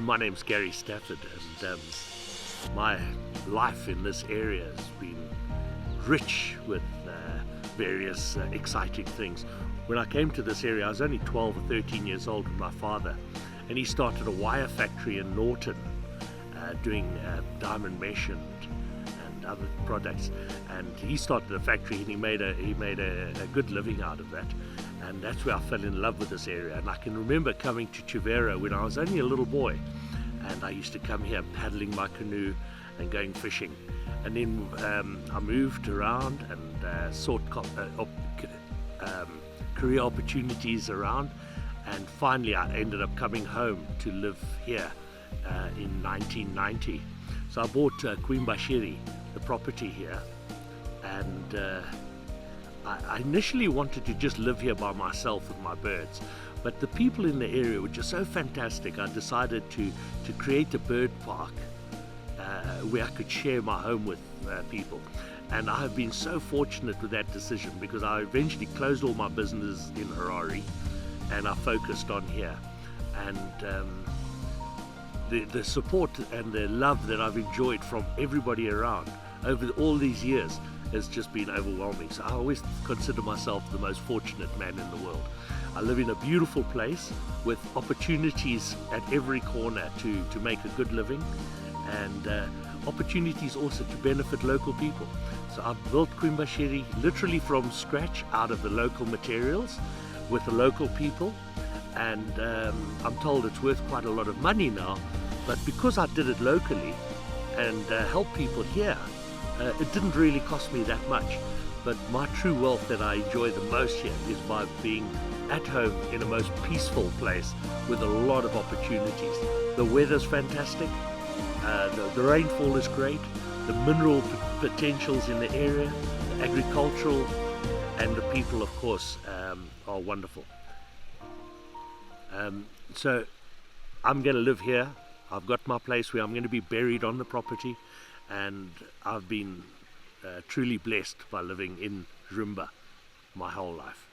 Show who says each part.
Speaker 1: My name's Gary Stafford, and my life in this area has been rich with various exciting things. When I came to this area, I was only 12 or 13 years old with my father, and he started a wire factory in Norton doing diamond mesh and other products. And he started a factory, and he made a good living out of that. And that's where I fell in love with this area. And I can remember coming to Chivero when I was only a little boy, and I used to come here paddling my canoe and going fishing. And then I moved around and sought career opportunities around, and finally I ended up coming home to live here in 1990. So I bought Kuimba Shiri, the property here, and I initially wanted to just live here by myself with my birds, but the people in the area were just so fantastic. I decided to create a bird park where I could share my home with people. And I have been so fortunate with that decision, because I eventually closed all my business in Harare and I focused on here. And the support and the love that I've enjoyed from everybody around over all these years has just been overwhelming. So I always consider myself the most fortunate man in the world. I live in a beautiful place with opportunities at every corner to make a good living, and opportunities also to benefit local people. So I've built Kuimba Shiri literally from scratch out of the local materials with the local people, and I'm told it's worth quite a lot of money now, but because I did it locally and helped people here, it didn't really cost me that much. But my true wealth that I enjoy the most here is by being at home in a most peaceful place with a lot of opportunities. The weather's fantastic, the rainfall is great, the mineral potentials in the area, the agricultural, and the people, of course, are wonderful. So I'm going to live here. I've got my place where I'm going to be buried on the property, and I've been truly blessed by living in Kuimba my whole life.